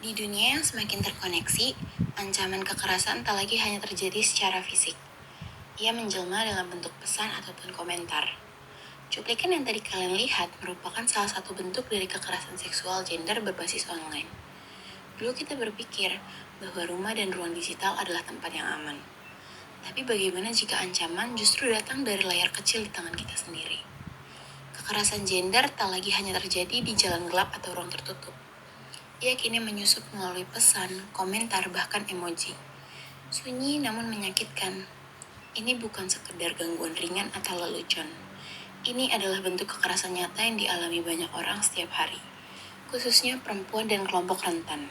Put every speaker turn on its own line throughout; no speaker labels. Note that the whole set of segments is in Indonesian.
Di dunia yang semakin terkoneksi, ancaman kekerasan tak lagi hanya terjadi secara fisik. Ia menjelma dalam bentuk pesan ataupun komentar. Cuplikan yang tadi kalian lihat merupakan salah satu bentuk dari kekerasan seksual gender berbasis online. Dulu kita berpikir bahwa rumah dan ruang digital adalah tempat yang aman. Tapi bagaimana jika ancaman justru datang dari layar kecil di tangan kita sendiri? Kekerasan gender tak lagi hanya terjadi di jalan gelap atau ruang tertutup. Ia kini menyusup melalui pesan, komentar, bahkan emoji. Sunyi namun menyakitkan. Ini bukan sekedar gangguan ringan atau lelucon. Ini adalah bentuk kekerasan nyata yang dialami banyak orang setiap hari, khususnya perempuan dan kelompok rentan.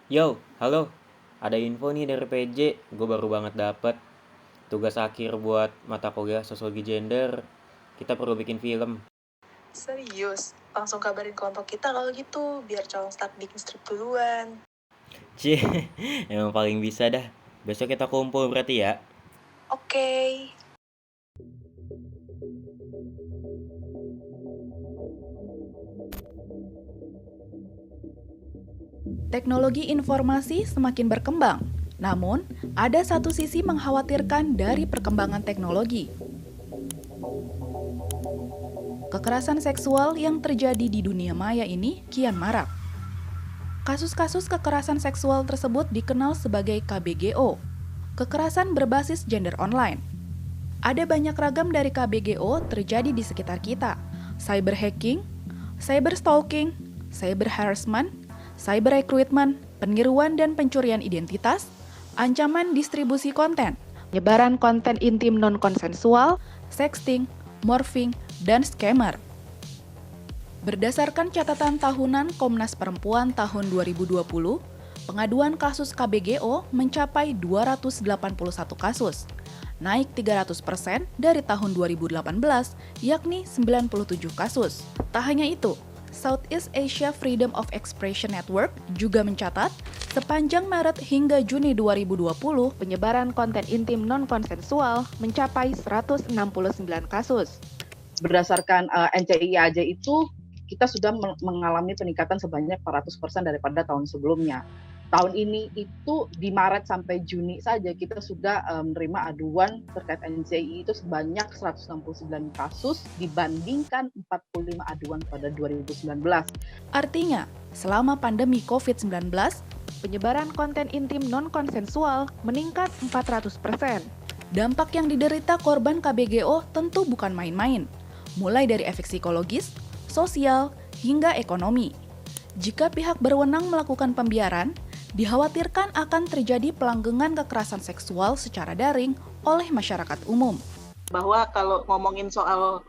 Yo, halo. Ada info nih dari PJ. Gue baru banget dapet tugas akhir buat mata kuliah sosiologi gender. Kita perlu bikin film.
Serius? Langsung kabarin kelompok kita kalau gitu, biar calon start bikin strip duluan.
Cie, emang paling bisa dah. Besok kita kumpul berarti ya.
Oke.
Teknologi informasi semakin berkembang, namun ada satu sisi mengkhawatirkan dari perkembangan teknologi. Kekerasan seksual yang terjadi di dunia maya ini kian marak. Kasus-kasus kekerasan seksual tersebut dikenal sebagai KBGO, kekerasan berbasis gender online. Ada banyak ragam dari KBGO terjadi di sekitar kita. Cyber hacking, cyber stalking, cyber harassment, cyber recruitment, peniruan dan pencurian identitas, ancaman distribusi konten, penyebaran konten intim non-konsensual, sexting, morphing, dan scammer. Berdasarkan catatan tahunan Komnas Perempuan tahun 2020, pengaduan kasus KBGO mencapai 281 kasus, naik 300% dari tahun 2018, yakni 97 kasus. Tak hanya itu, Southeast Asia Freedom of Expression Network juga mencatat, sepanjang Maret hingga Juni 2020, penyebaran konten intim non-konsensual mencapai 169 kasus.
Berdasarkan NCI aja itu kita sudah mengalami peningkatan sebanyak 400% daripada tahun sebelumnya. Tahun ini itu di Maret sampai Juni saja kita sudah menerima aduan terkait NCI itu sebanyak 169 kasus dibandingkan 45 aduan pada 2019.
Artinya, selama pandemi COVID-19, penyebaran konten intim non-konsensual meningkat 400%. Dampak yang diderita korban KBGO tentu bukan main-main, mulai dari efek psikologis, sosial, hingga ekonomi. Jika pihak berwenang melakukan pembiaran, dikhawatirkan akan terjadi pelanggengan kekerasan seksual secara daring oleh masyarakat umum.
Bahwa kalau ngomongin soal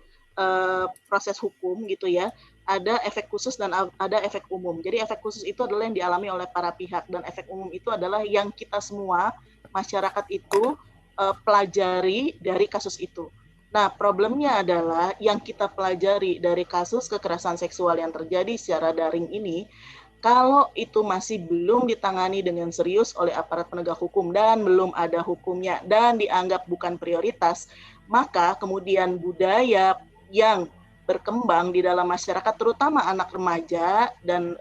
proses hukum gitu ya, ada efek khusus dan ada efek umum. Jadi efek khusus itu adalah yang dialami oleh para pihak dan efek umum itu adalah yang kita semua masyarakat itu pelajari dari kasus itu. Nah, problemnya adalah yang kita pelajari dari kasus kekerasan seksual yang terjadi secara daring ini, kalau itu masih belum ditangani dengan serius oleh aparat penegak hukum dan belum ada hukumnya dan dianggap bukan prioritas, maka kemudian budaya yang berkembang di dalam masyarakat, terutama anak remaja dan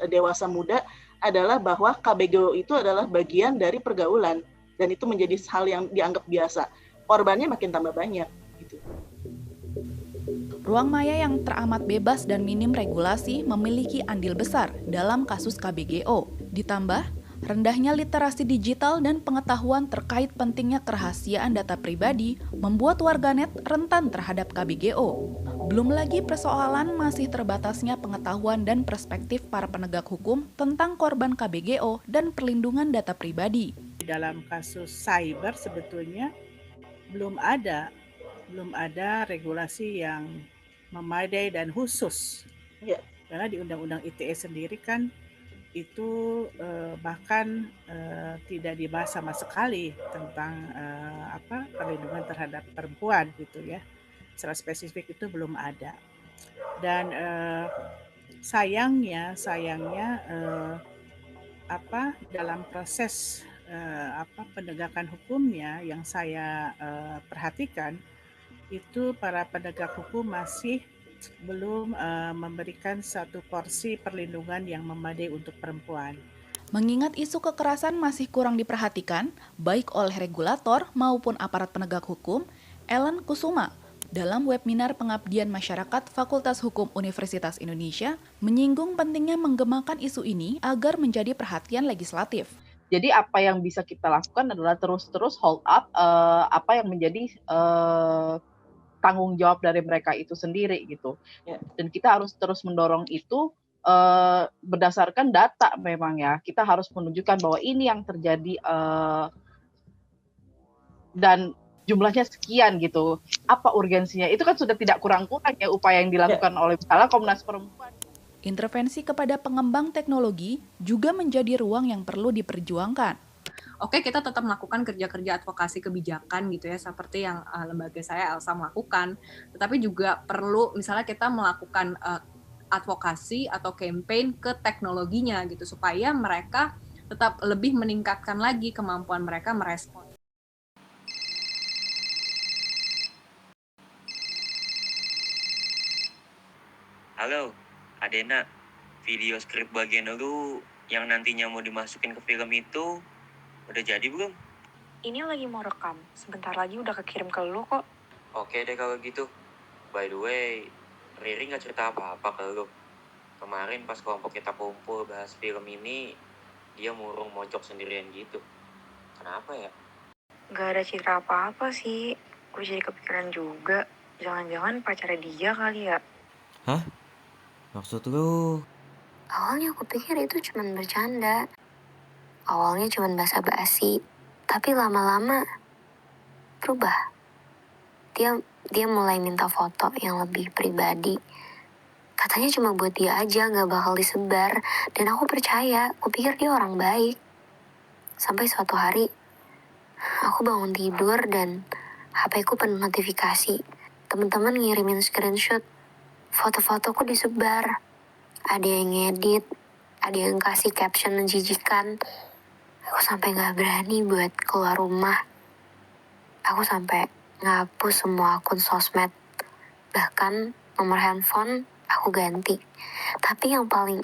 dewasa muda, adalah bahwa KBGO itu adalah bagian dari pergaulan dan itu menjadi hal yang dianggap biasa. Korbannya makin tambah banyak gitu.
Ruang maya yang teramat bebas dan minim regulasi memiliki andil besar dalam kasus KBGO. Ditambah, rendahnya literasi digital dan pengetahuan terkait pentingnya kerahasiaan data pribadi membuat warganet rentan terhadap KBGO. Belum lagi persoalan masih terbatasnya pengetahuan dan perspektif para penegak hukum tentang korban KBGO dan perlindungan data pribadi.
Dalam kasus cyber sebetulnya belum ada regulasi yang memadai dan khusus.
Ya.
Karena di Undang-Undang ITE sendiri kan itu bahkan tidak dibahas sama sekali tentang perlindungan terhadap perempuan gitu ya. Secara spesifik itu belum ada. Dan sayangnya dalam proses penegakan hukumnya yang saya perhatikan itu para penegak hukum masih belum memberikan satu porsi perlindungan yang memadai untuk perempuan.
Mengingat isu kekerasan masih kurang diperhatikan, baik oleh regulator maupun aparat penegak hukum, Ellen Kusuma dalam webinar Pengabdian Masyarakat Fakultas Hukum Universitas Indonesia menyinggung pentingnya menggemakan isu ini agar menjadi perhatian legislatif.
Jadi apa yang bisa kita lakukan adalah terus-terus hold up apa yang menjadi tanggung jawab dari mereka itu sendiri gitu. Dan kita harus terus mendorong itu berdasarkan data memang ya. Kita harus menunjukkan bahwa ini yang terjadi dan jumlahnya sekian gitu. Apa urgensinya? Itu kan sudah tidak kurang-kurang ya upaya yang dilakukan oleh misalnya Komnas Perempuan.
Intervensi kepada pengembang teknologi juga menjadi ruang yang perlu diperjuangkan.
Oke, kita tetap melakukan kerja-kerja advokasi kebijakan gitu ya, seperti yang lembaga saya Elsa melakukan. Tetapi juga perlu misalnya kita melakukan advokasi atau campaign ke teknologinya gitu, supaya mereka tetap lebih meningkatkan lagi kemampuan mereka merespon.
Halo, Adena. Video skrip bagian lu yang nantinya mau dimasukin ke film itu udah jadi belum?
Ini lagi mau rekam, sebentar lagi udah kekirim ke lu kok.
Oke deh kalau gitu. By the way, Riri gak cerita apa-apa ke lu. Kemarin pas kelompok kita kumpul bahas film ini, dia murung mojok sendirian gitu. Kenapa ya?
Gak ada cerita apa-apa sih, gue jadi kepikiran juga. Jangan-jangan pacarnya dia kali ya.
Hah? Maksud lu?
Awalnya aku pikir itu cuma bercanda. Awalnya cuma basa-basi. Tapi lama-lama berubah. Dia mulai minta foto yang lebih pribadi. Katanya cuma buat dia aja, gak bakal disebar. Dan aku percaya, aku pikir dia orang baik. Sampai suatu hari, aku bangun tidur dan HP-ku penuh notifikasi. Teman-teman ngirimin screenshot. Foto-fotoku disebar. Ada yang ngedit, ada yang kasih caption menjijikan. Aku sampai gak berani buat keluar rumah. Aku sampai ngapus semua akun sosmed. Bahkan nomor handphone aku ganti. Tapi yang paling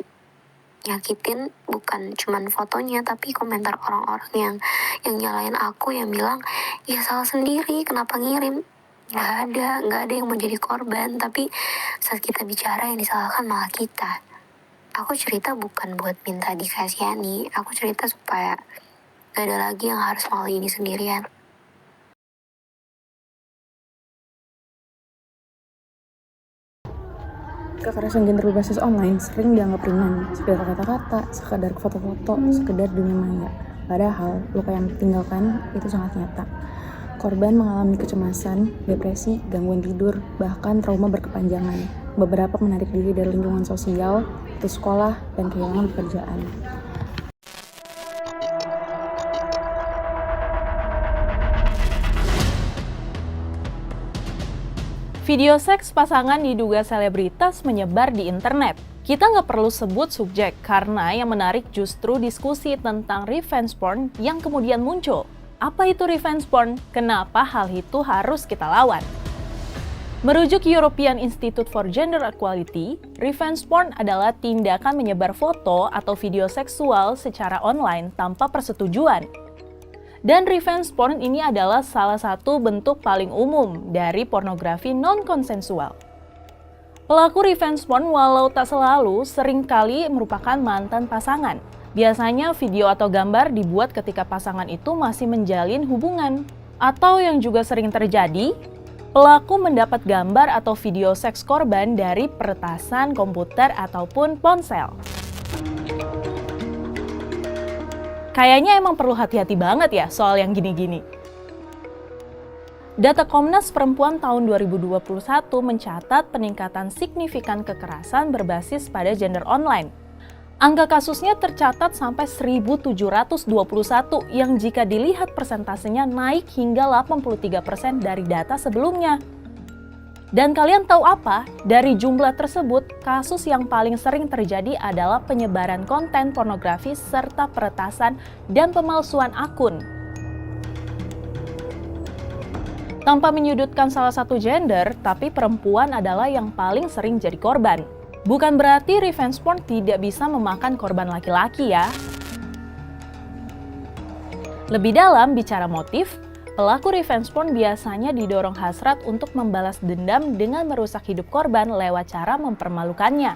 nyakitin bukan cuman fotonya, tapi komentar orang-orang yang nyalain aku, yang bilang, ya salah sendiri, kenapa ngirim? Gak ada yang mau jadi korban. Tapi saat kita bicara yang disalahkan malah kita. Aku cerita bukan buat minta dikasihani. Aku cerita supaya gak ada lagi yang harus melalui ini sendirian.
Kekerasan gender berbasis online sering dianggap ringan, sekedar kata-kata, sekedar foto-foto, sekedar dunia maya. Padahal luka yang ditinggalkan itu sangat nyata. Korban mengalami kecemasan, depresi, gangguan tidur, bahkan trauma berkepanjangan. Beberapa menarik diri dari lingkungan sosial, putus sekolah, dan kehilangan pekerjaan.
Video seks pasangan diduga selebritas menyebar di internet. Kita nggak perlu sebut subjek, karena yang menarik justru diskusi tentang revenge porn yang kemudian muncul. Apa itu revenge porn? Kenapa hal itu harus kita lawan? Merujuk European Institute for Gender Equality, revenge porn adalah tindakan menyebar foto atau video seksual secara online tanpa persetujuan. Dan revenge porn ini adalah salah satu bentuk paling umum dari pornografi non-konsensual. Pelaku revenge porn walau tak selalu seringkali merupakan mantan pasangan. Biasanya video atau gambar dibuat ketika pasangan itu masih menjalin hubungan. Atau yang juga sering terjadi, pelaku mendapat gambar atau video seks korban dari peretasan komputer ataupun ponsel. Kayaknya emang perlu hati-hati banget ya soal yang gini-gini. Data Komnas Perempuan tahun 2021 mencatat peningkatan signifikan kekerasan berbasis pada gender online. Angka kasusnya tercatat sampai 1.721 yang jika dilihat persentasenya naik hingga 83% dari data sebelumnya. Dan kalian tahu apa? Dari jumlah tersebut, kasus yang paling sering terjadi adalah penyebaran konten pornografi serta peretasan dan pemalsuan akun. Tanpa menyudutkan salah satu gender, tapi perempuan adalah yang paling sering jadi korban. Bukan berarti revenge porn tidak bisa memakan korban laki-laki ya. Lebih dalam bicara motif, pelaku revenge porn biasanya didorong hasrat untuk membalas dendam dengan merusak hidup korban lewat cara mempermalukannya.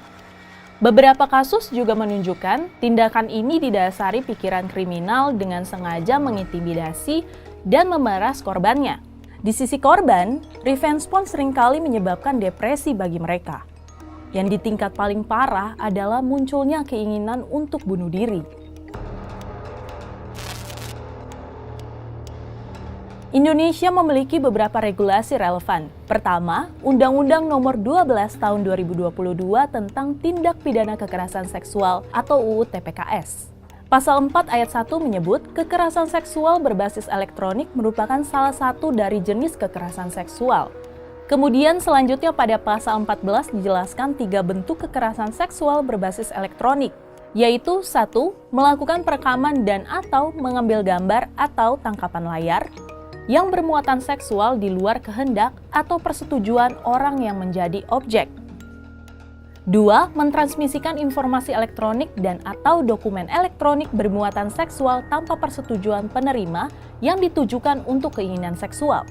Beberapa kasus juga menunjukkan tindakan ini didasari pikiran kriminal dengan sengaja mengintimidasi dan memeras korbannya. Di sisi korban, revenge porn seringkali menyebabkan depresi bagi mereka. Yang di tingkat paling parah adalah munculnya keinginan untuk bunuh diri. Indonesia memiliki beberapa regulasi relevan. Pertama, Undang-Undang Nomor 12 Tahun 2022 tentang Tindak Pidana Kekerasan Seksual atau UU TPKS. Pasal 4 ayat 1 menyebut kekerasan seksual berbasis elektronik merupakan salah satu dari jenis kekerasan seksual. Kemudian selanjutnya pada pasal 14 dijelaskan 3 bentuk kekerasan seksual berbasis elektronik, yaitu 1. Melakukan perekaman dan atau mengambil gambar atau tangkapan layar yang bermuatan seksual di luar kehendak atau persetujuan orang yang menjadi objek. 2. Mentransmisikan informasi elektronik dan atau dokumen elektronik bermuatan seksual tanpa persetujuan penerima yang ditujukan untuk keinginan seksual.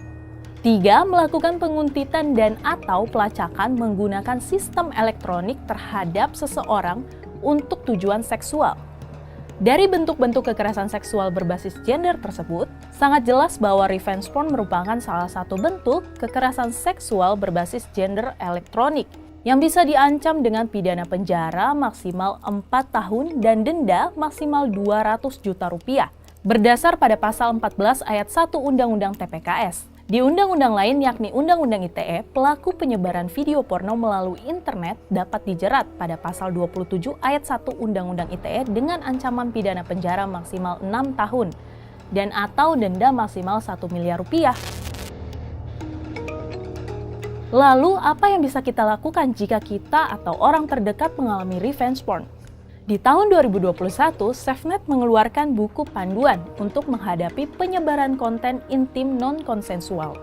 3. Melakukan penguntitan dan atau pelacakan menggunakan sistem elektronik terhadap seseorang untuk tujuan seksual. Dari bentuk-bentuk kekerasan seksual berbasis gender tersebut, sangat jelas bahwa revenge porn merupakan salah satu bentuk kekerasan seksual berbasis gender elektronik yang bisa diancam dengan pidana penjara maksimal 4 tahun dan denda maksimal 200 juta rupiah, berdasar pada pasal 14 ayat 1 Undang-Undang TPKS. Di undang-undang lain yakni Undang-Undang ITE, pelaku penyebaran video porno melalui internet dapat dijerat pada pasal 27 ayat 1 Undang-Undang ITE dengan ancaman pidana penjara maksimal 6 tahun dan atau denda maksimal 1 miliar rupiah. Lalu, apa yang bisa kita lakukan jika kita atau orang terdekat mengalami revenge porn? Di tahun 2021, SafeNet mengeluarkan buku panduan untuk menghadapi penyebaran konten intim non-konsensual.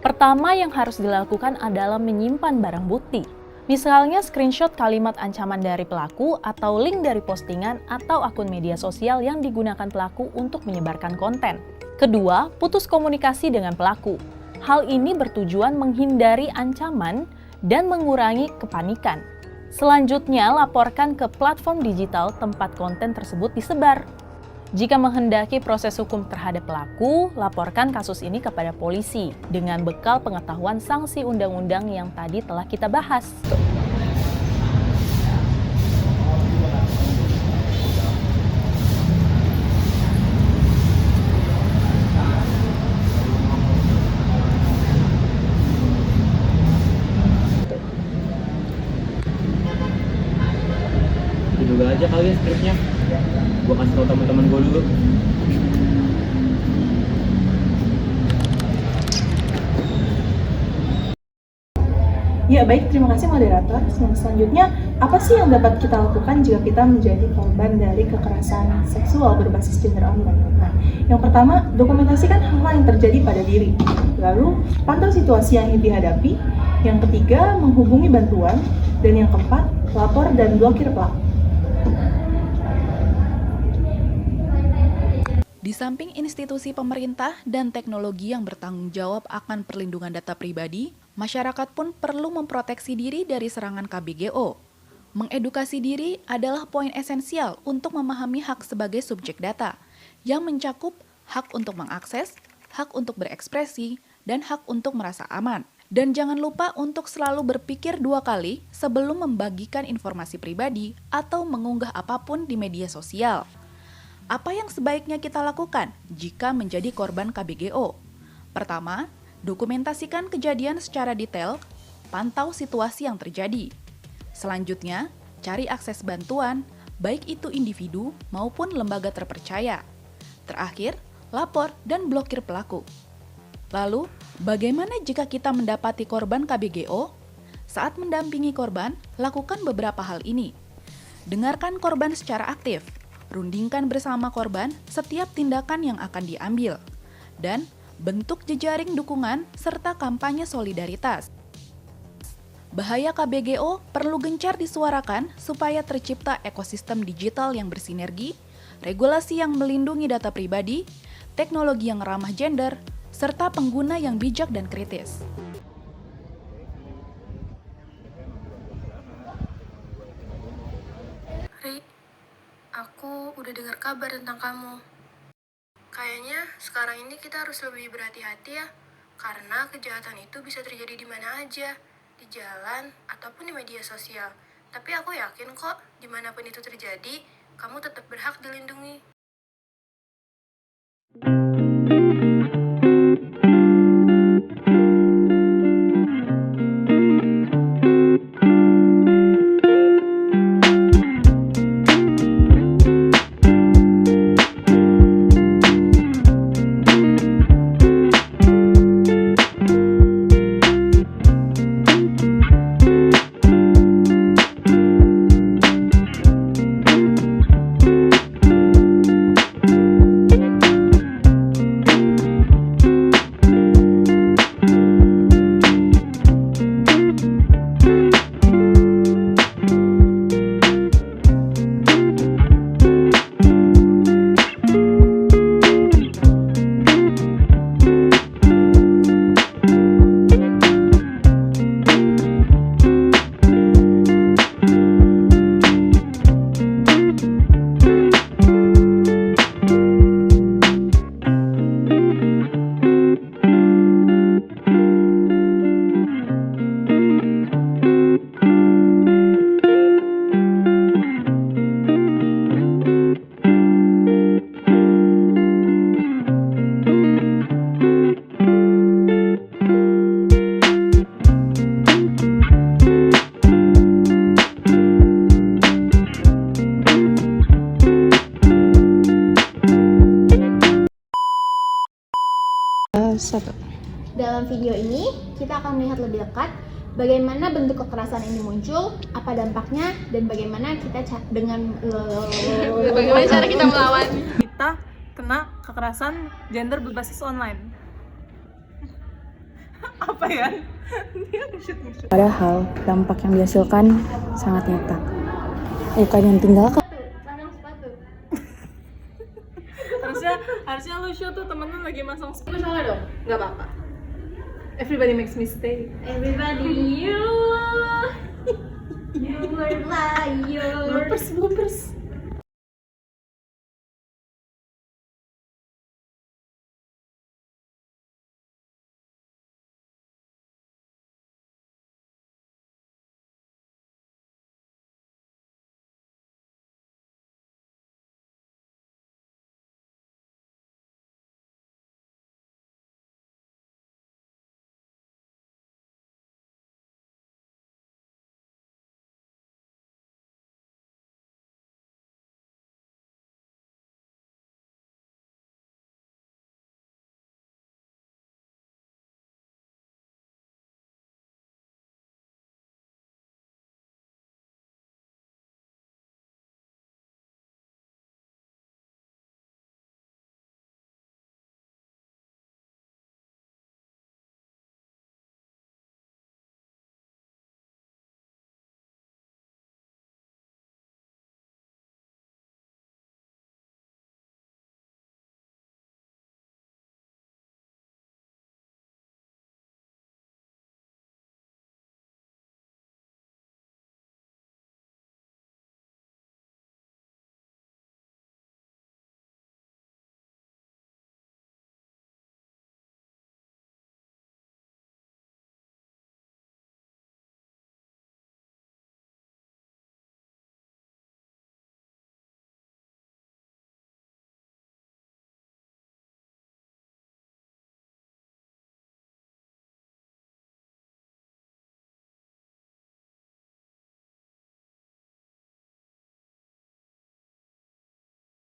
Pertama yang harus dilakukan adalah menyimpan barang bukti. Misalnya screenshot kalimat ancaman dari pelaku atau link dari postingan atau akun media sosial yang digunakan pelaku untuk menyebarkan konten. Kedua, putus komunikasi dengan pelaku. Hal ini bertujuan menghindari ancaman dan mengurangi kepanikan. Selanjutnya, laporkan ke platform digital tempat konten tersebut disebar. Jika menghendaki proses hukum terhadap pelaku, laporkan kasus ini kepada polisi dengan bekal pengetahuan sanksi undang-undang yang tadi telah kita bahas.
Juga aja kali ya skripnya. Gue kasih tau teman-teman gue dulu.
Ya baik, terima kasih moderator. Selanjutnya, apa sih yang dapat kita lakukan jika kita menjadi korban dari kekerasan seksual berbasis gender online? Nah, yang pertama, dokumentasikan hal-hal yang terjadi pada diri. Lalu, pantau situasi yang dihadapi. Yang ketiga, menghubungi bantuan. Dan yang keempat, lapor dan blokir pelaku.
Di samping institusi pemerintah dan teknologi yang bertanggung jawab akan perlindungan data pribadi, masyarakat pun perlu memproteksi diri dari serangan KBGO. Mengedukasi diri adalah poin esensial untuk memahami hak sebagai subjek data, yang mencakup hak untuk mengakses, hak untuk berekspresi, dan hak untuk merasa aman. Dan jangan lupa untuk selalu berpikir 2 kali sebelum membagikan informasi pribadi atau mengunggah apapun di media sosial. Apa yang sebaiknya kita lakukan jika menjadi korban KBGO? Pertama, dokumentasikan kejadian secara detail, pantau situasi yang terjadi. Selanjutnya, cari akses bantuan, baik itu individu maupun lembaga terpercaya. Terakhir, lapor dan blokir pelaku. Lalu, Bagaimana jika kita mendapati korban KBGO? Saat mendampingi korban, lakukan beberapa hal ini. Dengarkan korban secara aktif, rundingkan bersama korban setiap tindakan yang akan diambil, dan bentuk jejaring dukungan serta kampanye solidaritas. Bahaya KBGO perlu gencar disuarakan supaya tercipta ekosistem digital yang bersinergi, regulasi yang melindungi data pribadi, teknologi yang ramah gender, serta pengguna yang bijak dan kritis.
Ri, aku udah dengar kabar tentang kamu. Kayaknya sekarang ini kita harus lebih berhati-hati ya, karena kejahatan itu bisa terjadi di mana aja, di jalan ataupun di media sosial. Tapi aku yakin kok, dimanapun itu terjadi, kamu tetap berhak dilindungi.
Dalam video ini, kita akan melihat lebih dekat bagaimana bentuk kekerasan ini muncul, apa dampaknya, dan bagaimana kita
bagaimana cara kita melawan. Kita kena kekerasan gender berbasis online. Apa ya?
Padahal dampak yang dihasilkan sangat nyata. Bukan yang tinggalkan.
Harusnya lu show tuh temen lu lagi masang sepatu. Salah dong? Gak apa-apa. Everybody makes mistake.
Everybody you were liar.
Bloopers.